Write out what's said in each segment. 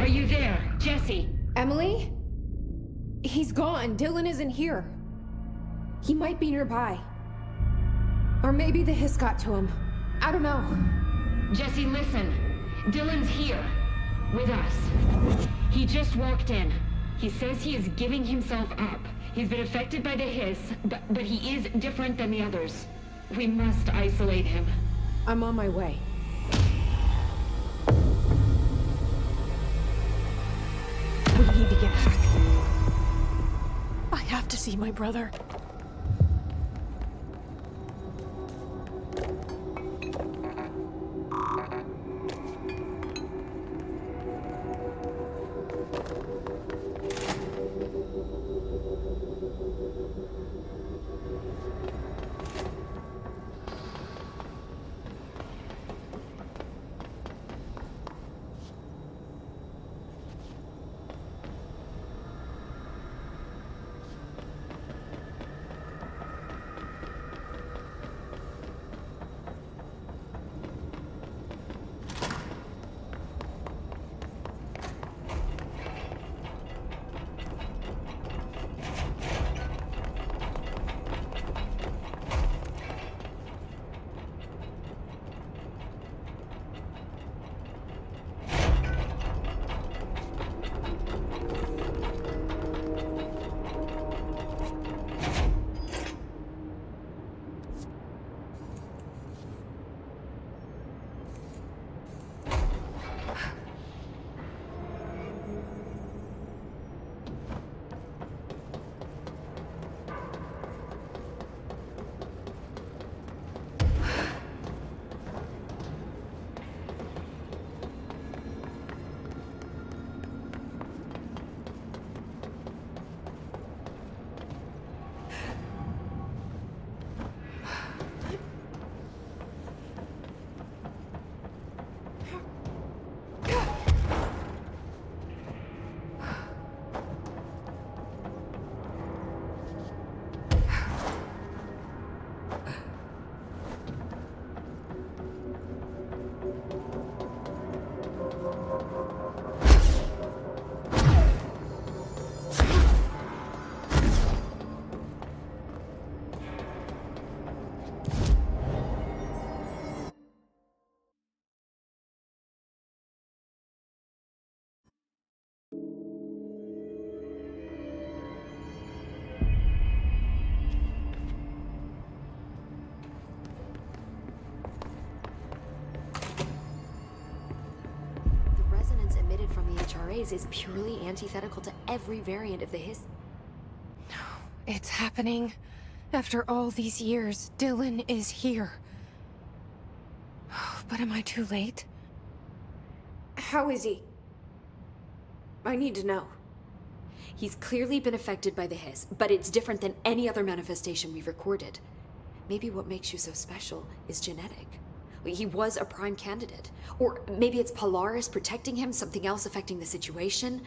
Are you there, Jesse? Emily? He's gone. Dylan isn't here. He might be nearby. Or maybe the hiss got to him. I don't know. Jesse, listen. Dylan's here. With us. He just walked in. He says he is giving himself up. He's been affected by the hiss, but he is different than the others. We must isolate him. I'm on my way. We need to get back. I have to see my brother. Is purely antithetical to every variant of the hiss. It's happening. After all these years, Dylan is here. But am I too late? How is he? I need to know. He's clearly been affected by the hiss, but it's different than any other manifestation we've recorded. Maybe what makes you so special is genetic. He was a prime candidate. Or maybe it's Polaris protecting him, something else affecting the situation.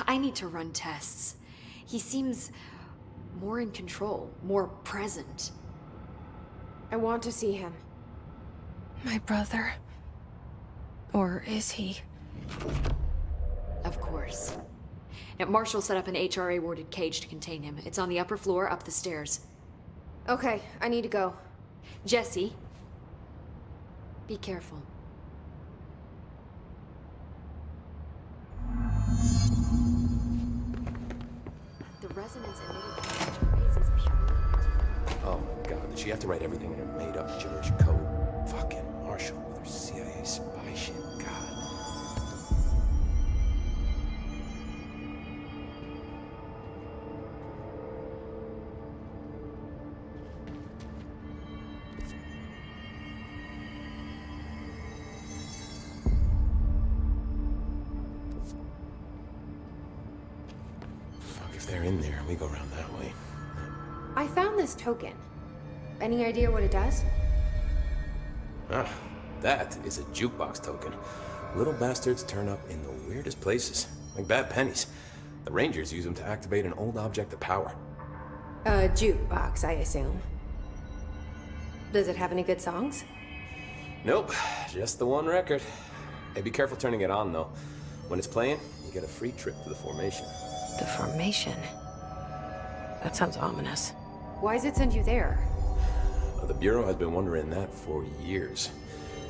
I need to run tests. He seems more in control, more present. I want to see him. My brother. Or is he? Of course. Now, Marshall set up an HRA-warded cage to contain him. It's on the upper floor, up the stairs. Okay, I need to go. Jesse, be careful. The resonance emitted from HRAs is purely antithetical. Oh my god, did she have to write everything in her made-up gibberish code? Fucking Marshall with her CIA spy shit, god. If they're in there, we go around that way. I found this token. Any idea what it does? Ah, that is a jukebox token. Little bastards turn up in the weirdest places, like bad pennies. The Rangers use them to activate an old object of power. A jukebox, I assume. Does it have any good songs? Nope, just the one record. Hey, be careful turning it on, though. When it's playing, you get a free trip to the formation. The formation. That sounds ominous. Why does it send you there? The Bureau has been wondering that for years.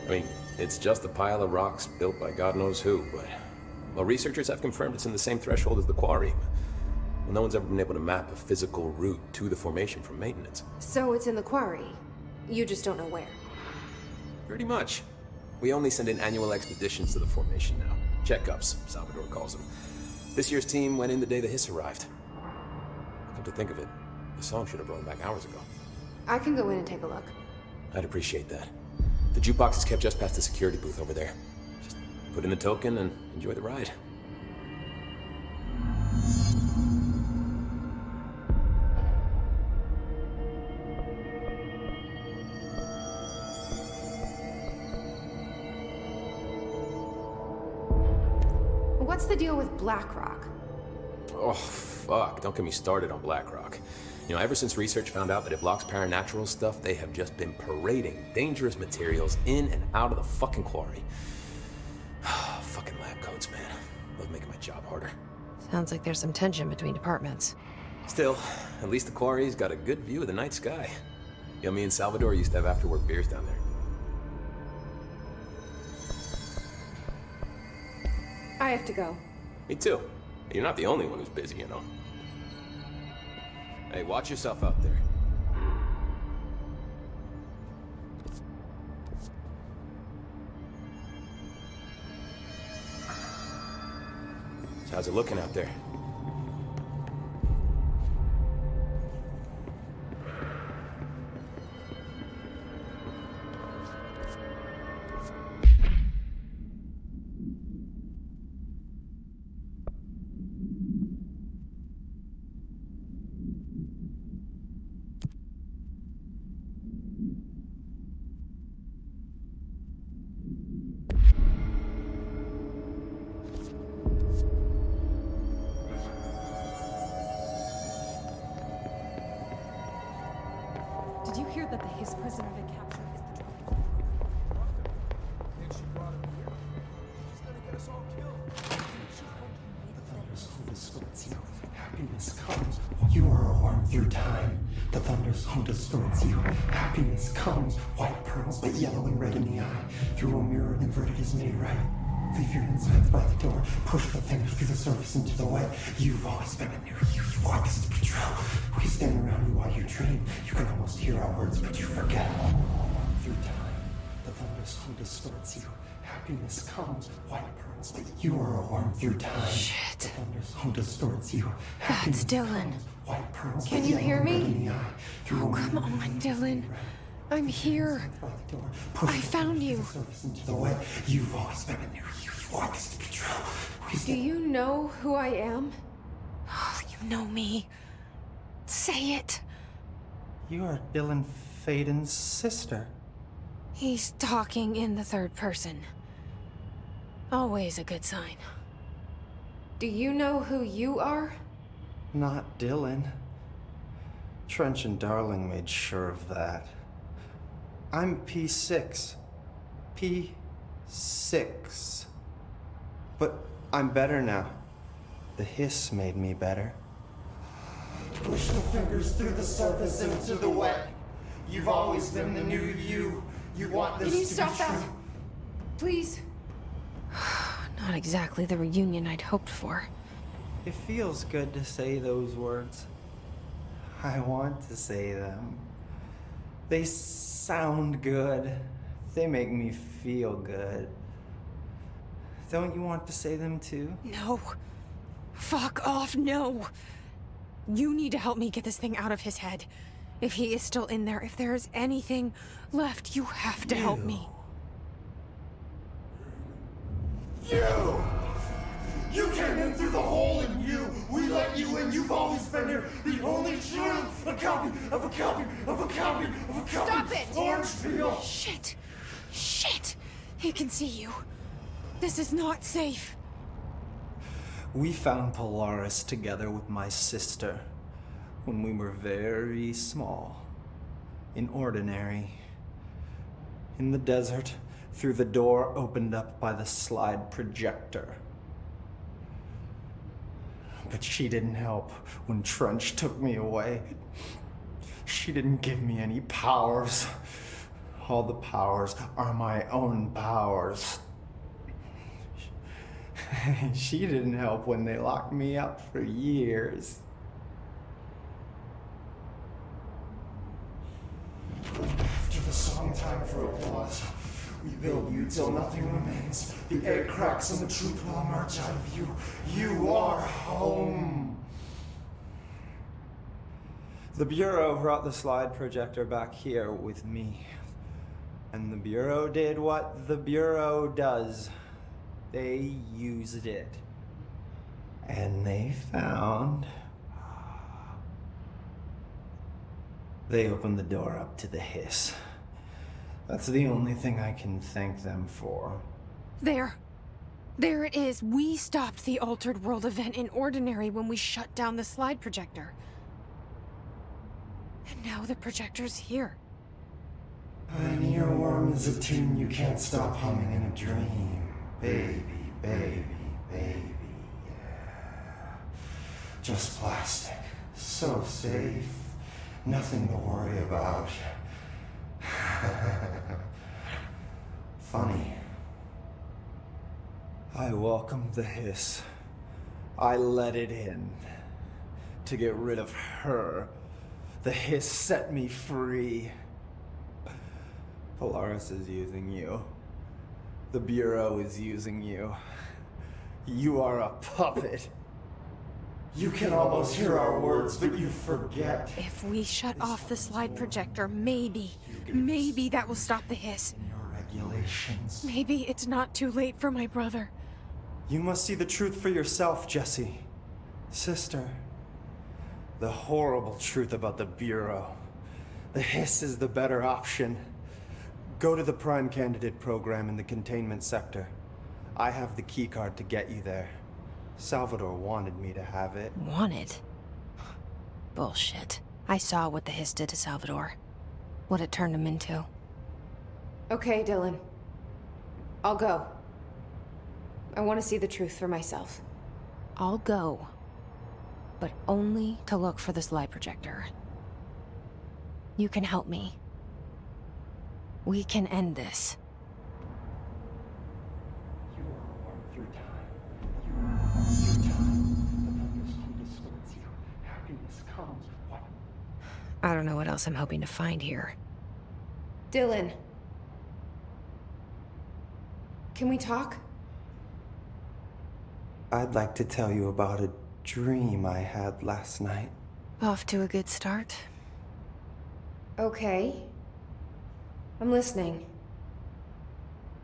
I mean, it's just a pile of rocks built by God knows who, but... Well, researchers have confirmed it's in the same threshold as the quarry. Well, no one's ever been able to map a physical route to the formation from maintenance. So it's in the quarry. You just don't know where. Pretty much. We only send in annual expeditions to the formation now. Checkups, Salvador calls them. This year's team went in the day the Hiss arrived. Come to think of it, the song should have brought back hours ago. I can go in and take a look. I'd appreciate that. The jukebox is kept just past the security booth over there. Just put in the token and enjoy the ride. What's the deal with Blackrock? Oh, fuck. Don't get me started on Blackrock. You know, ever since research found out that it blocks paranatural stuff, they have just been parading dangerous materials in and out of the fucking quarry. Fucking lab coats, man. Love making my job harder. Sounds like there's some tension between departments. Still, at least the quarry's got a good view of the night sky. You know, me and Salvador used to have after-work beers down there. I have to go. Me too. You're not the only one who's busy, you know. Hey, watch yourself out there. So how's it looking out there? Did you hear that the Hiss prisoner they captured is the Happiness comes while you are a worm through time. The thunderstorm distorts you. Happiness comes, white pearls, but yellow and red in the eye. Through a mirror inverted is made right. Leave your insides by the door. Push the fingers through the surface into the wet. You've always been a near you. You want this to be true. We stand around you while you dream. You can almost hear our words, but you forget. Through time, the thunderstorm distorts you. Happiness comes, white pearls, but you are a worm through time. Shit. The thunderstorm distorts you. That's Dylan. Comes, white pearls, Can but you yellow hear and red me? in the eye. Through a Come mirror on, Dylan. I'm here. by the door. Push I the found fingers you. through the surface into the wet. You've always been a near you. You want this to be true. We Do stand you know who I am? Oh, you know me. Say it. You are Dylan Faden's sister. He's talking in the third person. Always a good sign. Do you know who you are? Not Dylan. Trench and Darling made sure of that. I'm P6. P6. But I'm better now. The Hiss made me better. Push the fingers through the surface into the wet. You've always been the new you. You want this Can you to stop be that? true. Please? Not exactly the reunion I'd hoped for. It feels good to say those words. I want to say them. They sound good. They make me feel good. Don't you want to say them too? No. Fuck off, no. You need to help me get this thing out of his head. If he is still in there, if there is anything left, you have to help me. You! You came in through the hole in you! We let you in, you've always been here! The only truth! A copy of a copy of a copy of a copy! Stop it! Orange peel! Shit! Shit! He can see you. This is not safe. We found Polaris together with my sister when we were very small, in Ordinary, in the desert, through the door opened up by the slide projector. But she didn't help when Trench took me away. She didn't give me any powers. All the powers are my own powers. She didn't help when they locked me up for years. After the song time for applause, we build you till nothing remains. The air cracks and the truth will emerge out of you. You are home. The Bureau brought the slide projector back here with me. And the Bureau did what the Bureau does. They used it. And they found... They opened the door up to the Hiss. That's the only thing I can thank them for. There. There it is. We stopped the Altered World event in Ordinary when we shut down the slide projector. And now the projector's here. An earworm is a tune you can't stop humming in a dream. Baby, baby, baby, yeah. Just plastic. So safe. Nothing to worry about. Funny. I welcomed the Hiss. I let it in. To get rid of her. The Hiss set me free. Polaris is using you. The Bureau is using you. You are a puppet. You can almost hear our words, but you forget. If we shut off the slide projector, maybe that will stop the Hiss. In your regulations. Maybe it's not too late for my brother. You must see the truth for yourself, Jesse. Sister. The horrible truth about the Bureau. The Hiss is the better option. Go to the Prime Candidate program in the containment sector. I have the keycard to get you there. Salvador wanted me to have it. Wanted? Bullshit. I saw what the Hiss did to Salvador. What it turned him into. Okay, Dylan. I'll go. I want to see the truth for myself. I'll go. But only to look for the slide projector. You can help me. We can end this. You are warm through time. You are warm through time. The thunders come towards you. Happiness comes. What? I don't know what else I'm hoping to find here. Dylan. Can we talk? I'd like to tell you about a dream I had last night. Off to a good start. Okay. I'm listening.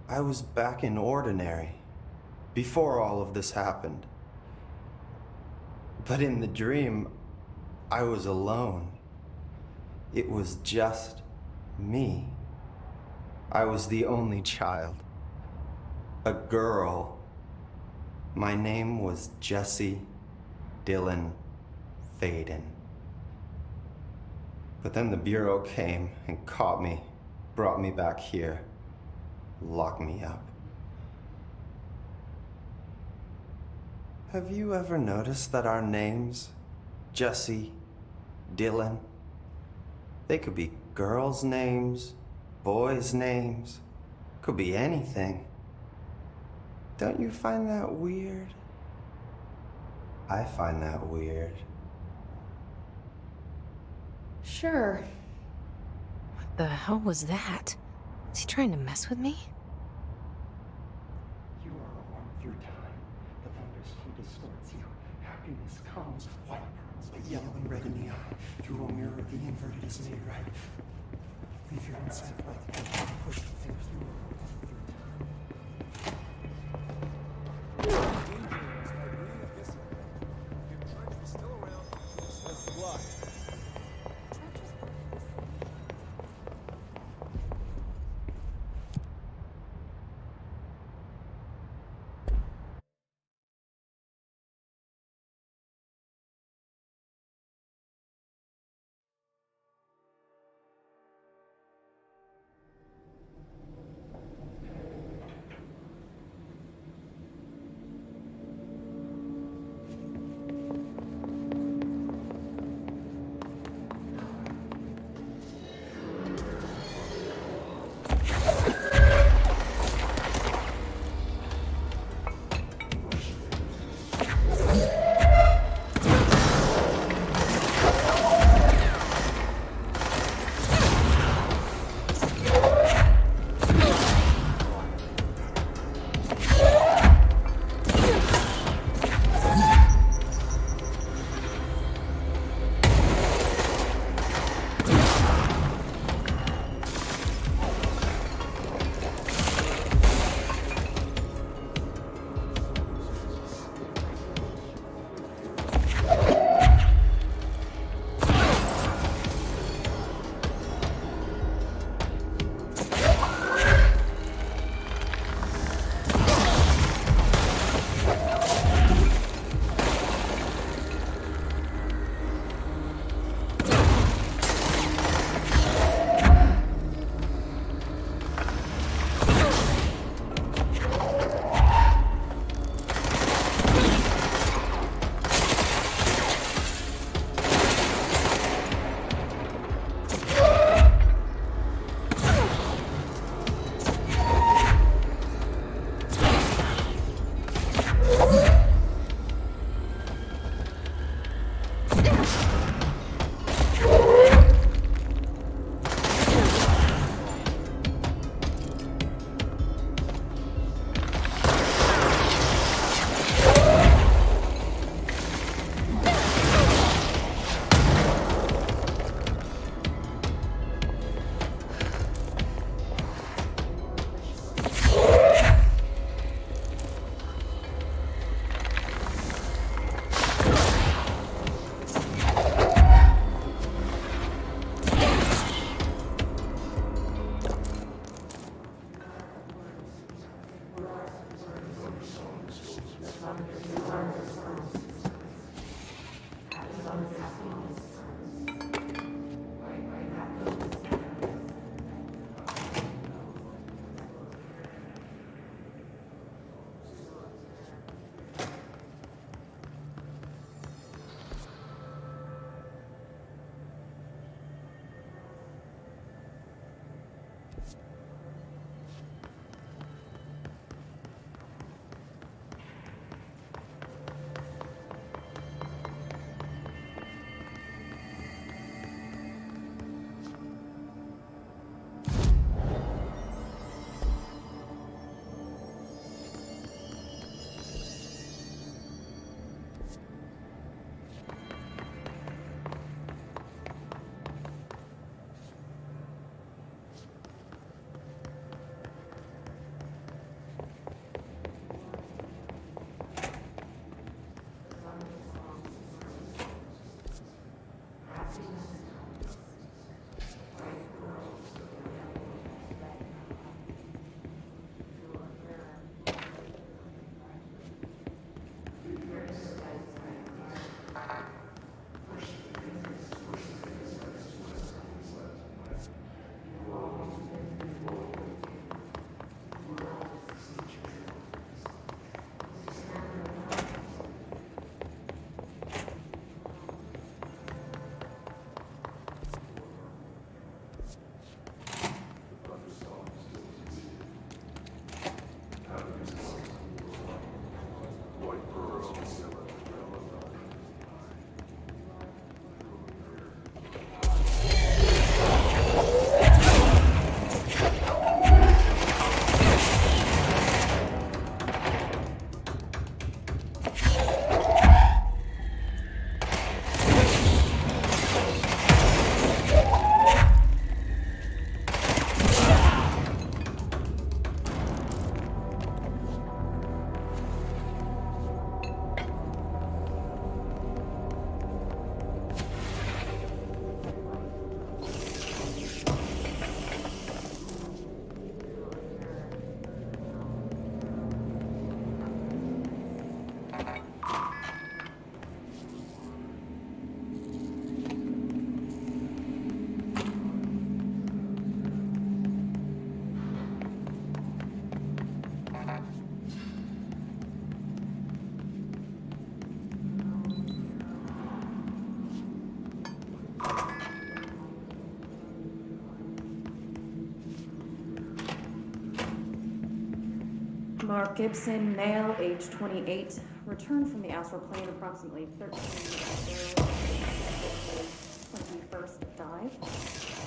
I was back in Ordinary, before all of this happened. But in the dream, I was alone. It was just me. I was the only child. A girl. My name was Jesse Dylan Faden. But then the Bureau came and caught me. Brought me back here, locked me up. Have you ever noticed that our names, Jesse, Dylan, they could be girls' names, boys' names, could be anything. Don't you find that weird? I find that weird. Sure. What the hell was that? Is he trying to mess with me? You are warm through time. The thunderstorm distorts you. Happiness comes, white pearls, but yellow and red in the eye. Through a mirror, the inverted is made right. Leave your inside light. Push the thing through. Mark Gibson, male, age 28, returned from the astral plane approximately 13 minutes ago. 21st dive.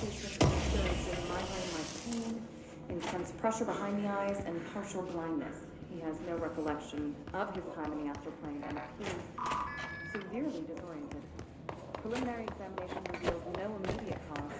Patient experiencing migraine-like pain, intense pressure behind the eyes, and partial blindness. He has no recollection of his time in the astral plane and appears severely disoriented. Preliminary examination reveals no immediate cause.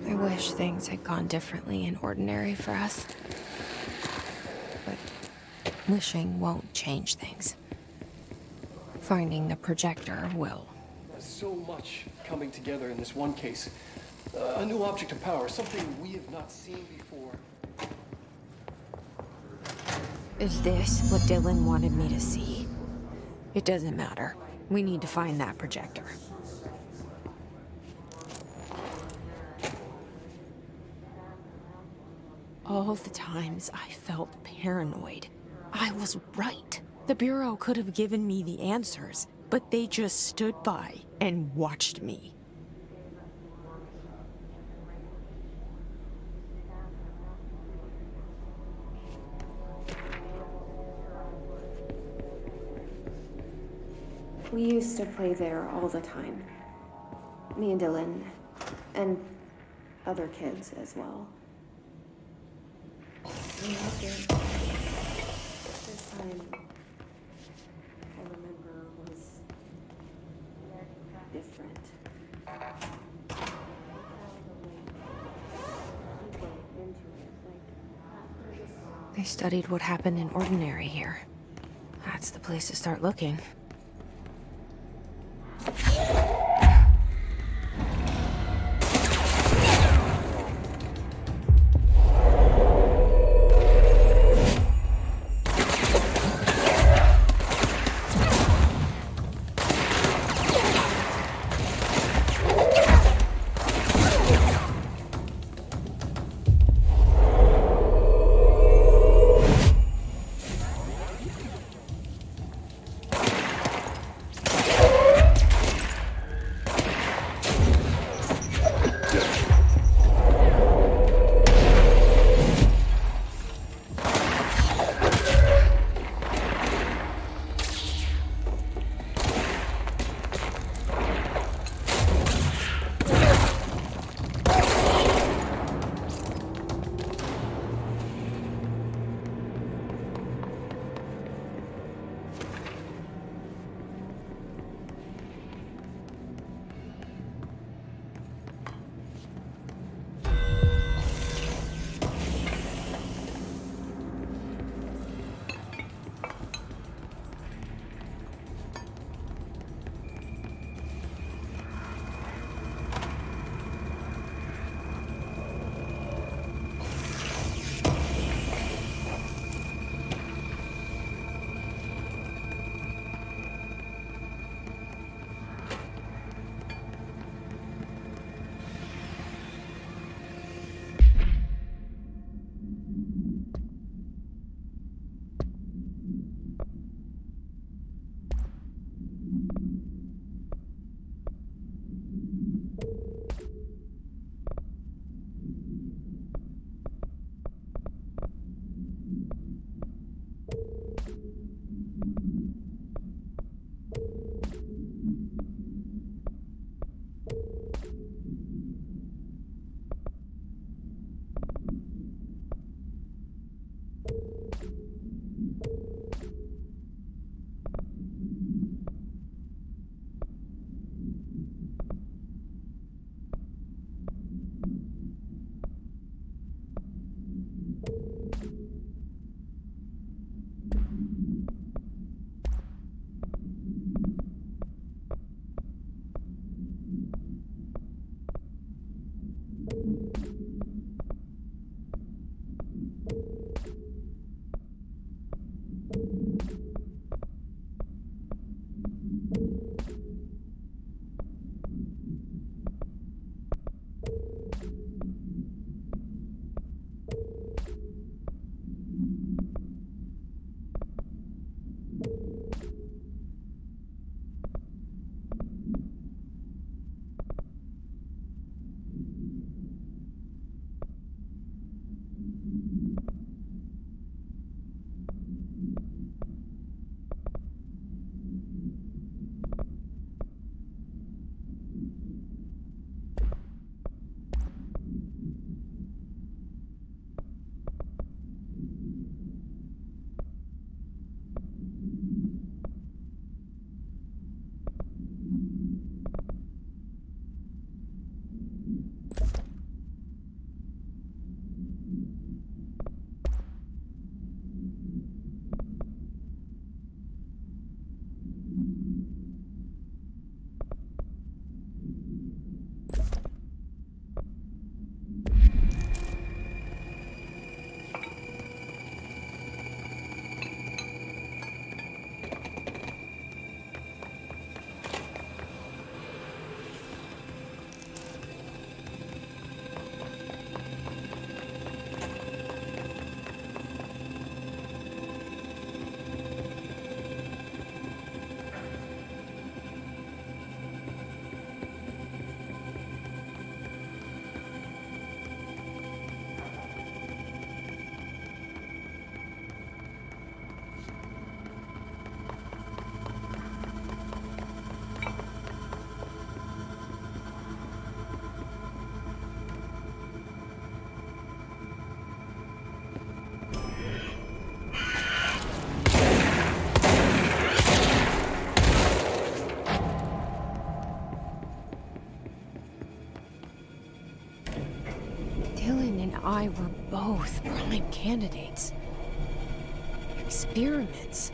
I wish things had gone differently in Ordinary for us. But wishing won't change things. Finding the projector will. There's so much coming together in this one case. A new object of power, something we have not seen before. Is this what Dylan wanted me to see? It doesn't matter. We need to find that projector. All the times I felt paranoid, I was right. The Bureau could have given me the answers, but they just stood by and watched me. We used to play there all the time. Me and Dylan, and other kids as well. We loved it. This time, I remember, was different. They studied what happened in Ordinary here. That's the place to start looking. Both prime candidates. Experiments.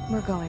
We're going.